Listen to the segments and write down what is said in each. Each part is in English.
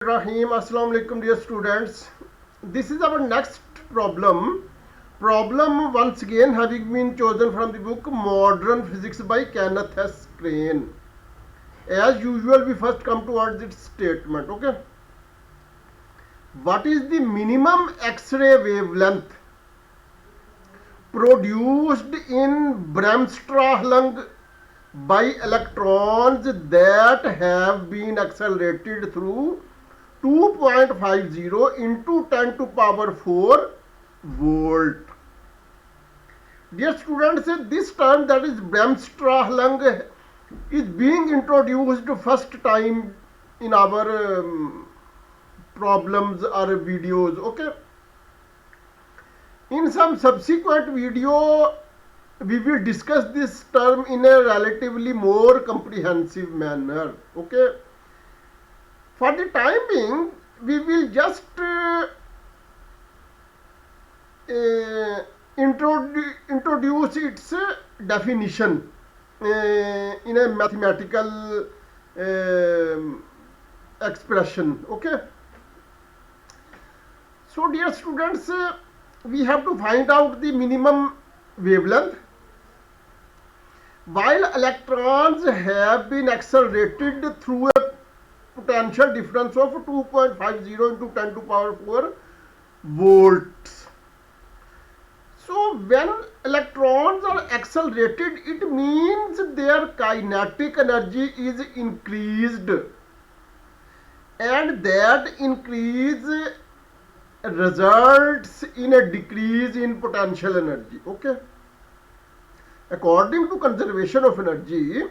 Rahim. Assalamu alaikum, dear students. This is our next problem. Problem once again having been chosen from the book Modern Physics by Kenneth S. Crane. As usual, we first come towards its statement. Okay. What is the minimum X-ray wavelength produced in Bremsstrauhlung by electrons that have been accelerated through 2.50 into 10 to power 4 volt. Dear students, this term, that is Bremsstrahlung, is being introduced first time in our problems or videos. Okay. In some subsequent video, we will discuss this term in a relatively more comprehensive manner. Okay. For the time being, we will just introduce its definition in a mathematical expression. Okay. So, dear students, we have to find out the minimum wavelength. While electrons have been accelerated through a potential difference of 2.50 into 10 to power 4 volts. So when electrons are accelerated, it means their kinetic energy is increased, and that increase results in a decrease in potential energy. Okay. According to conservation of energy,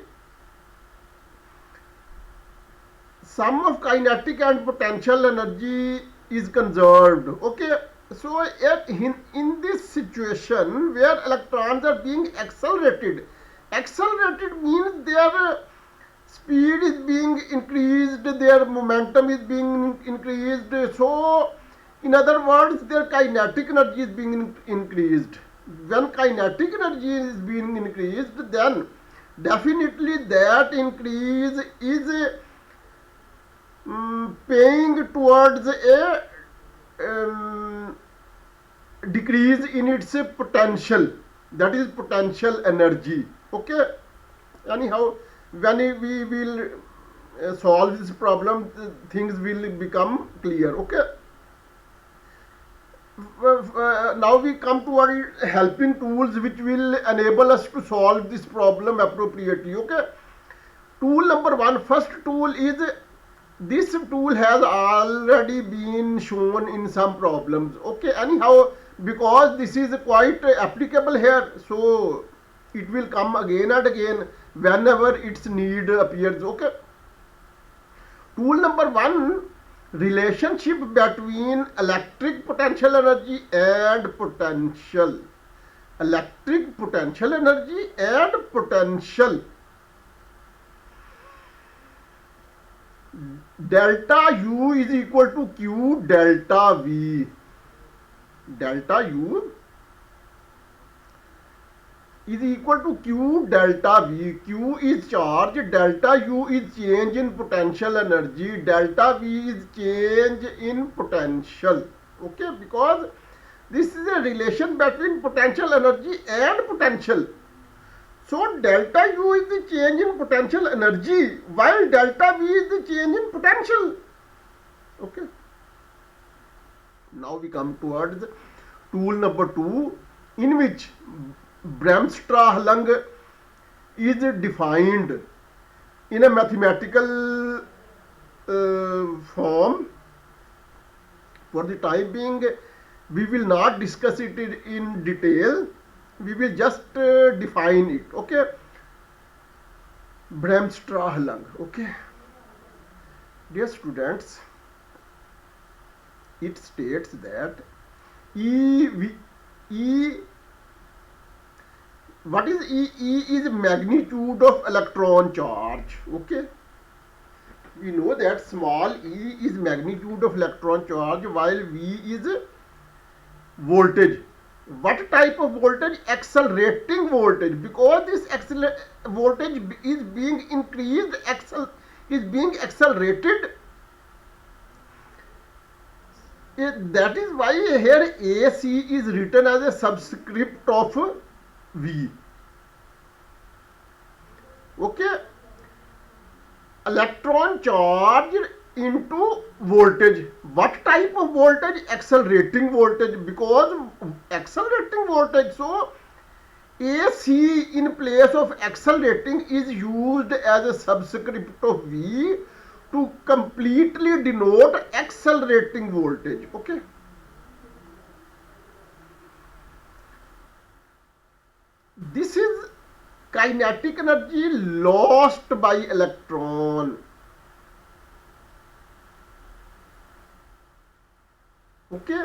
sum of kinetic and potential energy is conserved. Okay. So in this situation where electrons are being accelerated means their speed is being increased, their momentum is being increased. So in other words, their kinetic energy is being increased. When kinetic energy is being increased, then definitely that increase is paying towards a decrease in its potential, that is potential energy. Okay. Anyhow, when we will solve this problem, things will become clear. Okay. Now we come to our helping tools which will enable us to solve this problem appropriately. Okay. Tool number one, first tool is, this tool has already been shown in some problems. Okay. Anyhow, because this is quite applicable here, so it will come again and again whenever its need appears. Okay. Tool number one, relationship between electric potential energy and potential. Electric potential energy and potential. Delta U is equal to Q delta V. Delta U is equal to Q delta V. Q is charge, delta U is change in potential energy, delta V is change in potential. Okay, because this is a relation between potential energy and potential. So delta U is the change in potential energy, while delta V is the change in potential. Okay. Now we come towards tool number two, in which Bremsstrahlung is defined in a mathematical form. For the time being, we will not discuss it in detail. We will just define it. Okay. Bremsstrahlung. Okay. Dear students, it states that what is E? E is magnitude of electron charge. Okay. We know that small e is magnitude of electron charge, while V is voltage. What type of voltage? Accelerating voltage, because this voltage is being increased, is being accelerated That is why here AC is written as a subscript of V. Okay, electron charged into voltage. What type of voltage? Accelerating voltage, because accelerating voltage. So AC in place of accelerating is used as a subscript of V to completely denote accelerating voltage. Okay. This is kinetic energy lost by electron. Okay.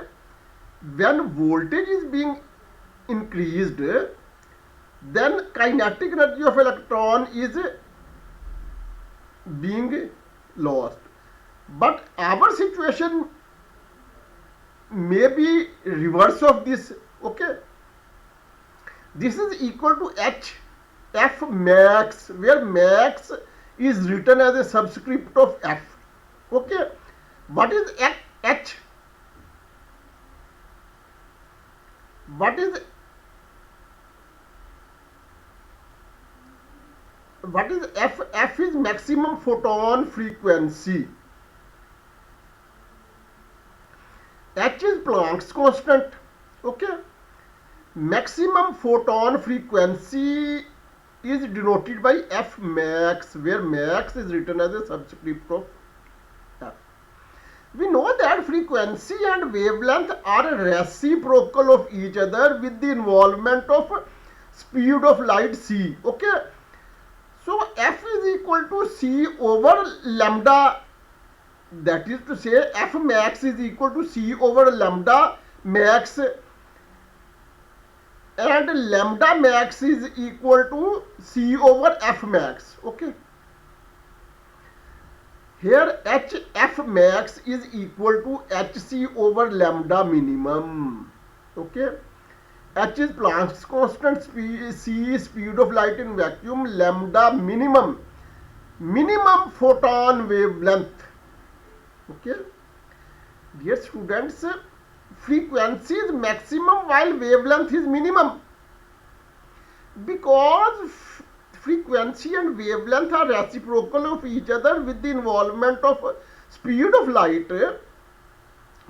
When voltage is being increased, then kinetic energy of electron is being lost. But our situation may be reverse of this. Okay, this is equal to H F max, where max is written as a subscript of F. Okay, what is H? What is F? F is maximum photon frequency. H is Planck's constant. Okay, maximum photon frequency is denoted by F max, where max is written as a subscript of F. We know that frequency and wavelength are reciprocal of each other with the involvement of speed of light c. Okay, so F is equal to c over lambda, that is to say F max is equal to c over lambda max, and lambda max is equal to c over F max. Okay, here F max is equal to Hc over lambda minimum. Okay, H is Planck's constant, c is speed of light in vacuum, lambda minimum photon wavelength. Okay, dear students, frequency is maximum while wavelength is minimum, because frequency and wavelength are reciprocal of each other with the involvement of speed of light.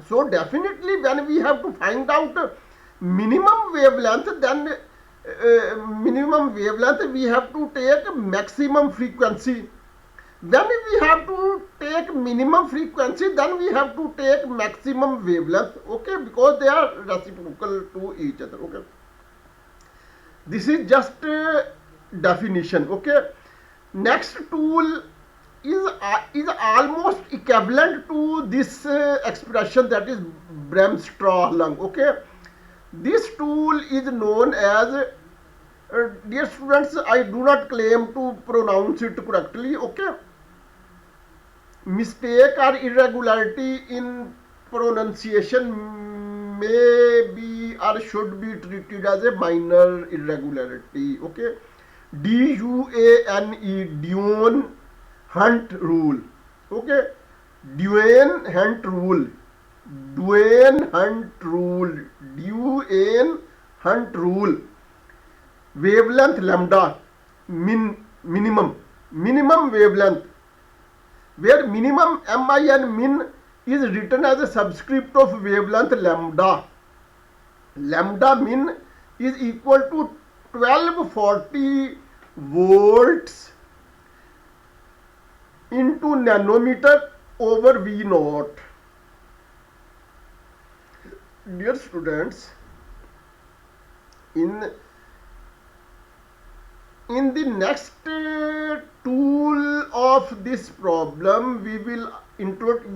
So definitely when we have to find out minimum wavelength, then we have to take maximum frequency. When we have to take minimum frequency, then we have to take maximum wavelength. Okay, because they are reciprocal to each other. Okay, this is just definition. Okay, next tool is almost equivalent to this expression, that is Bremsstrauhlung. Okay, this tool is known as dear students, I do not claim to pronounce it correctly. Okay, mistake or irregularity in pronunciation may be or should be treated as a minor irregularity. Okay, D-U-A-N-E, Duane-Hunt Rule. Okay, Duane-Hunt Rule, Duane-Hunt Rule, Duane-Hunt Rule. Wavelength lambda, minimum wavelength, where minimum min is written as a subscript of wavelength lambda. Lambda min is equal to 1240 volts into nanometer over V naught. Dear students, in the next tool of this problem, we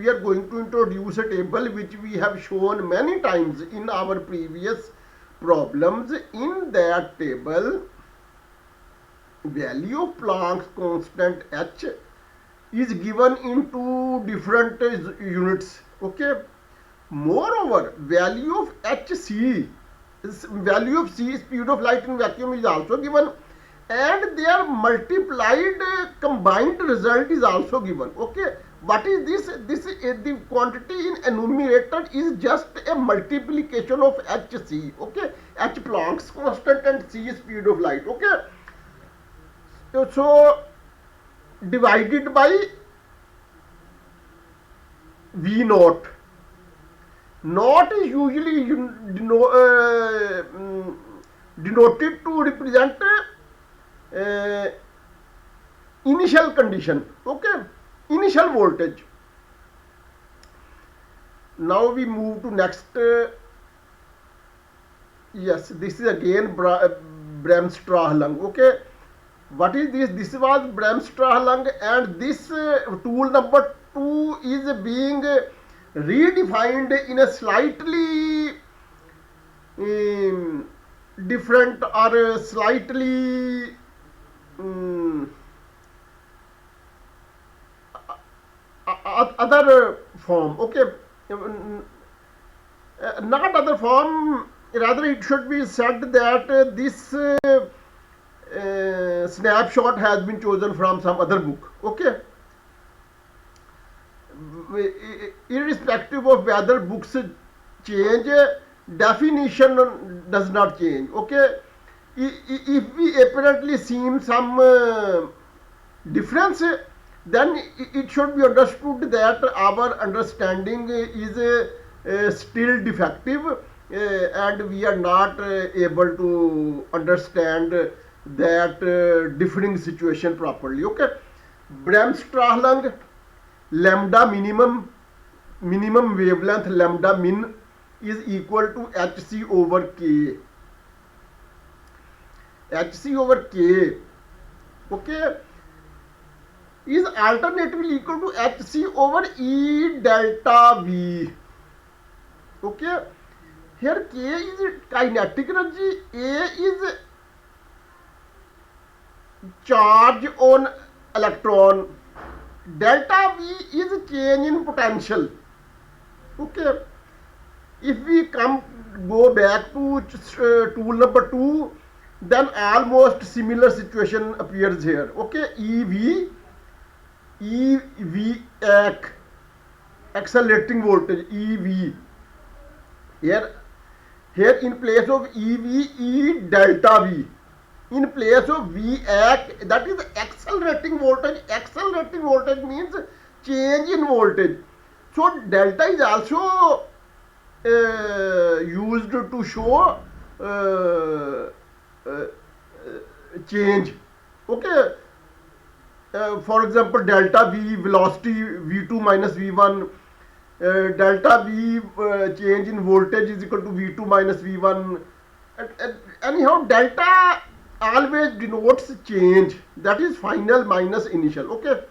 are going to introduce a table which we have shown many times in our previous problems. In that table, value of Planck's constant H is given in two different units. Okay, moreover, value of Hc, value of c, speed of light in vacuum, is also given, and their multiplied combined result is also given. Okay, What is this? This is the quantity in numerator is just a multiplication of hc. Okay, h Planck's constant and c speed of light. Okay, so divided by v naught. Naught is usually denoted to represent uh, initial condition. Okay, initial voltage. Now we move to next. Yes, this is again Bremsstrauhlung. Okay, what is this? This was Bremsstrauhlung, and this tool number 2 is being redefined in a slightly different or slightly other form. Okay, not other form, rather it should be said that this snapshot has been chosen from some other book. Okay, irrespective of whether books change, definition does not change. Okay, if we apparently seem some difference, then it should be understood that our understanding is still defective, and we are not able to understand that differing situation properly. Okay, Bremsstrahlung, lambda minimum wavelength lambda min is equal to hc over k. hc over k, okay, is alternatively equal to hc over e delta v. Okay, here k is kinetic energy, a is charge on electron, delta v is change in potential. Okay, if we go back to tool number 2, then almost similar situation appears here. Okay, EV accelerating voltage, EV. Here in place of EV, E delta V. In place of V act, that is accelerating voltage. Accelerating voltage means change in voltage. So delta is also used to show change. Okay, for example, delta V velocity V2 minus V1, delta V change in voltage is equal to V2 minus V1. Anyhow, delta always denotes change, that is final minus initial. Okay,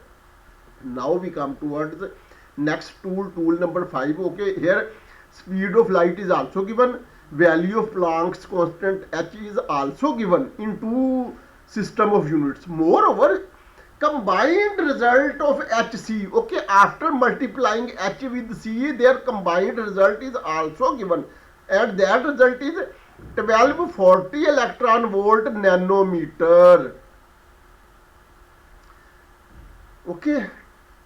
now we come towards the next tool number 5. Okay, here speed of light is also given, value of Planck's constant h is also given in two system of units. Moreover, combined result of hc, okay, after multiplying h with c, their combined result is also given, and that result is 1240 electron volt nanometer. Okay,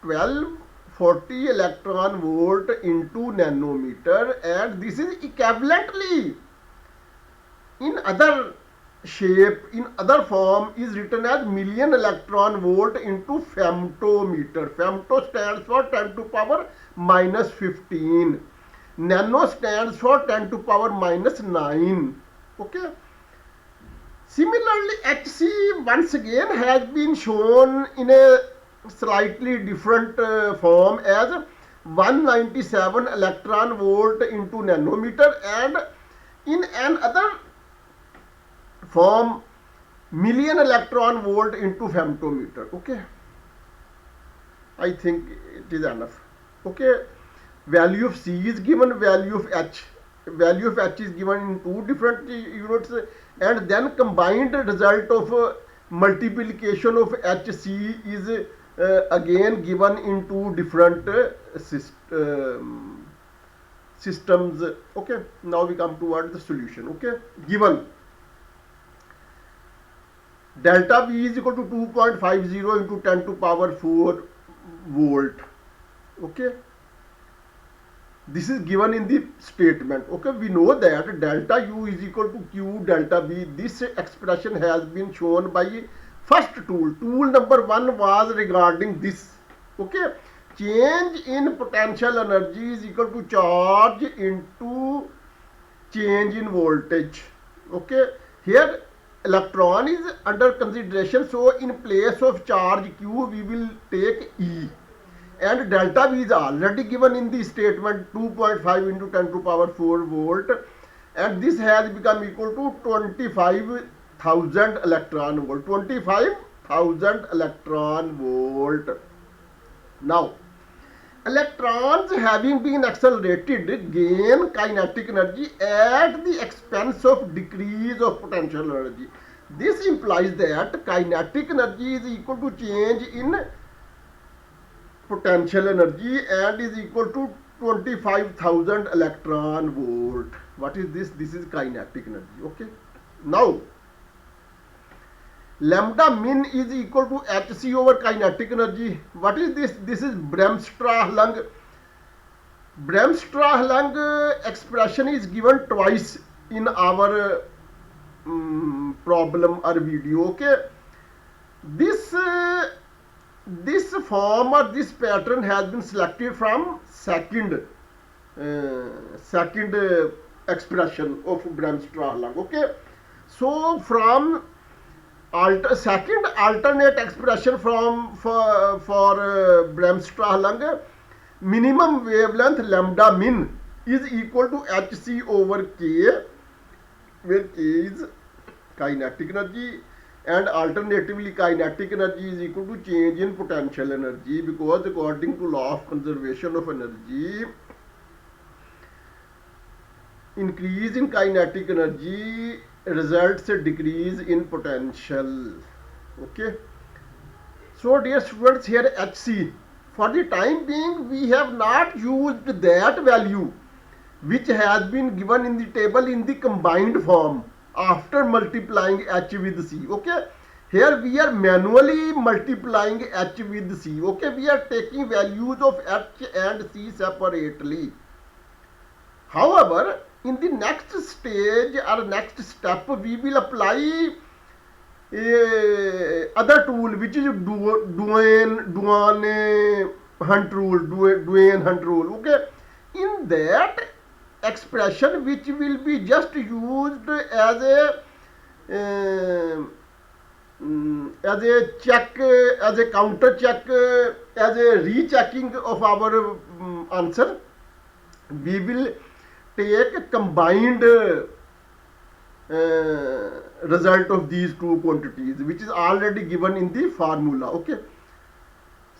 1240 electron volt into nanometer, and this is equivalently in other shape, in other form, is written as million electron volt into femtometer. Femto stands for 10 to power minus 15. Nano stands for 10 to power minus 9. Okay. Similarly, hc once again has been shown in a slightly different form as 197 electron volt into nanometer, and in another form million electron volt into femtometer. Okay, I think it is enough. Okay, value of c is given, value of h is given in two different units, and then combined result of multiplication of hc is again given in two different systems. Okay, now we come towards the solution. Okay, given delta V is equal to 2.50 into 10 to power 4 volt. Okay, this is given in the statement. Okay, we know that delta u is equal to q delta b. This expression has been shown by first tool. Tool number 1 was regarding this. Okay, change in potential energy is equal to charge into change in voltage. Okay, here electron is under consideration, so in place of charge q we will take E, and delta V is already given in the statement 2.5 into 10 to power 4 volt, and this has become equal to 25,000 electron volt. 25,000 electron volt. Now electrons having been accelerated gain kinetic energy at the expense of decrease of potential energy. This implies that kinetic energy is equal to change in potential energy and is equal to 25,000 electron volt. What is this? This is kinetic energy. Okay, now lambda min is equal to hc over kinetic energy. What is this? This is Bremsstrauhlung. Bremsstrauhlung expression is given twice in our problem or video. Okay, this form or this pattern has been selected from second expression of Bremsstrauhlung. Okay, so from second alternate expression from for Bremsstrauhlung, minimum wavelength lambda min is equal to hc over k, where k is kinetic energy, and alternatively kinetic energy is equal to change in potential energy, because according to law of conservation of energy, increase in kinetic energy results a decrease in potential. Okay, so dear students, here hc, for the time being we have not used that value which has been given in the table in the combined form after multiplying h with c. Okay, here we are manually multiplying h with c. Okay, we are taking values of h and c separately. However, in the next stage or next step, we will apply other tool, which is Duane-Hunt rule. Okay, in that expression, which will be just used as a check, as a counter check, as a rechecking of our answer, we will take a combined result of these two quantities, which is already given in the formula. Okay,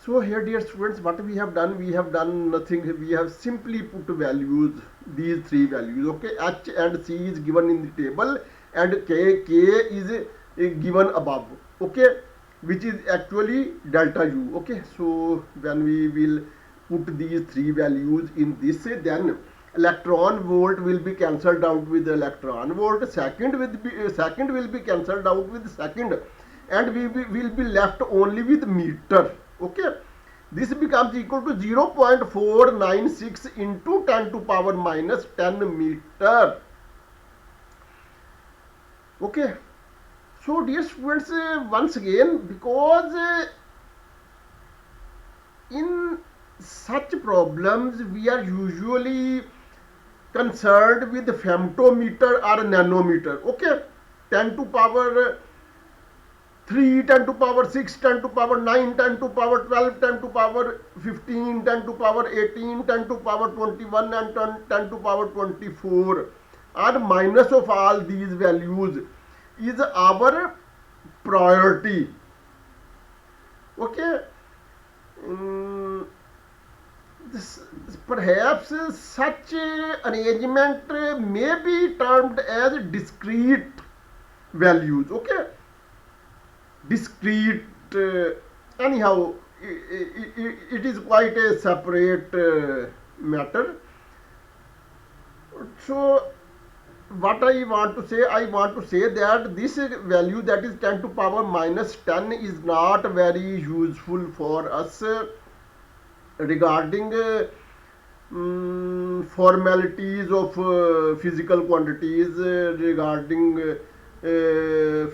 so here dear students, what we have done nothing. We have simply put values, these three values. Okay, h and c is given in the table, and k is given above. Okay, which is actually delta u. Okay, so when we will put these three values in this, then electron volt will be cancelled out with electron volt, second will be cancelled out with second, and we will be left only with meter. Okay, this becomes equal to 0.496 into 10 to power minus 10 meter. Okay, so dear students, once again, because in such problems we are usually concerned with femtometer or nanometer. Okay, 10 to power 3, 10 to power 6, 10 to power 9, 10 to power 12, 10 to power 15, 10 to power 18, 10 to power 21, and 10 to power 24, or minus of all these values is our priority. Okay, perhaps such arrangement may be termed as discrete values. Okay, discrete, anyhow, it is quite a separate matter. So what I want to say that this value, that is 10 to power minus 10, is not very useful for us regarding formalities of physical quantities, regarding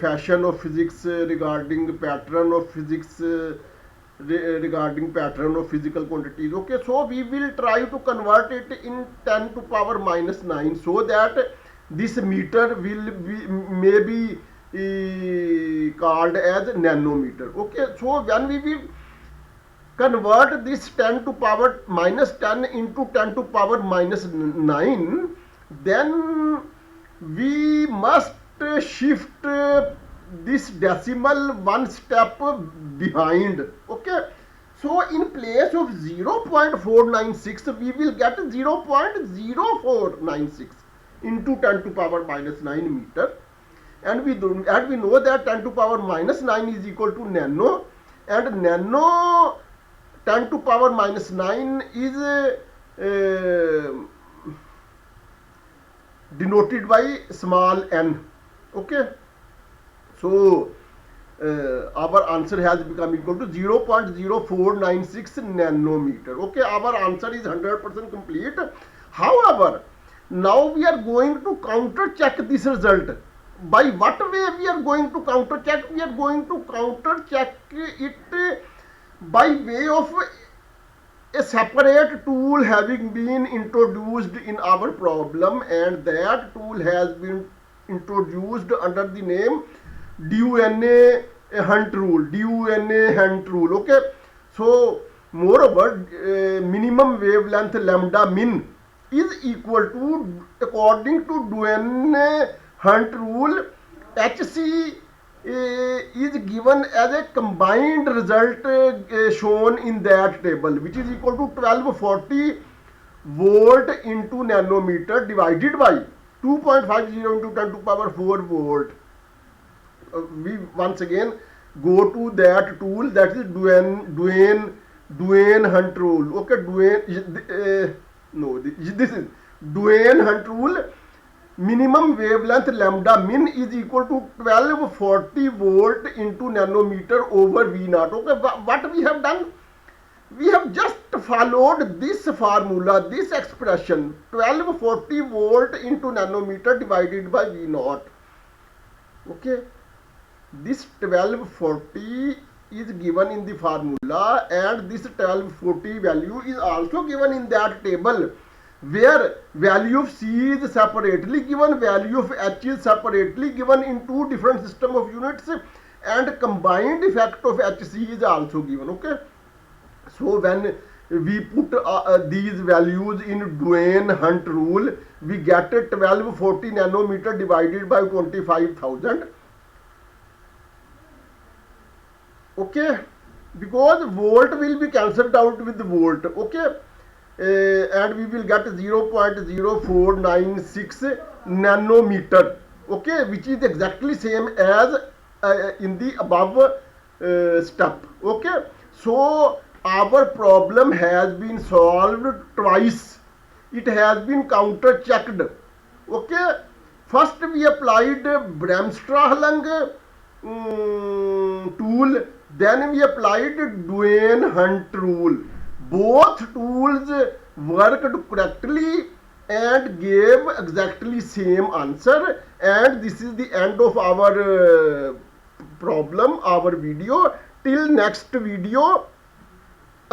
fashion of physics, regarding pattern of physics, regarding pattern of physical quantities. Okay, so we will try to convert it in 10 to power minus 9, so that this meter will be maybe called as nanometer. Okay, so when we will convert this 10 to power minus 10 into 10 to power minus 9, then we must shift this decimal one step behind. Okay, so in place of 0.496 we will get 0.0496 into 10 to power minus 9 meter, and we know that 10 to power minus 9 is equal to nano, and nano 10 to power minus 9 is denoted by small n. Okay, so our answer has become equal to 0.0496 nanometer. Okay, our answer is 100% complete. However, now we are going to counter check this result. By what way we are going to counter check? We are going to counter check it by way of a separate tool having been introduced in our problem, and that tool has been introduced under the name Duane-Hunt Rule. Duane-Hunt Rule. Okay, so moreover, minimum wavelength lambda min is equal to, according to Duane-Hunt Rule, HC is given as a combined result shown in that table, which is equal to 1240 volt into nanometer divided by 2.50 into 10 to power 4 volt. We once again go to that tool, that is Duane-Hunt Rule. Okay, this is Duane-Hunt Rule. Minimum wavelength lambda min is equal to 1240 volt into nanometer over V naught. Okay, what we have done? We have just followed this formula, this expression, 1240 volt into nanometer divided by V naught. Okay, this 1240 is given in the formula, and this 1240 value is also given in that table, where value of C is separately given, value of H is separately given in two different system of units, and combined effect of HC is also given. Okay, so when we put these values in Duane-Hunt Rule, we get 1240 nanometer divided by 25,000. Okay, because volt will be cancelled out with volt. Okay, and we will get 0.0496 nanometer. Okay, which is exactly same as in the above step. Okay, so our problem has been solved twice. It has been counter checked. Okay, first we applied Bremsstrauhlung tool, then we applied Duane-Hunt Rule. Both tools worked correctly and gave exactly same answer, and this is the end of our problem, our video. Till next video,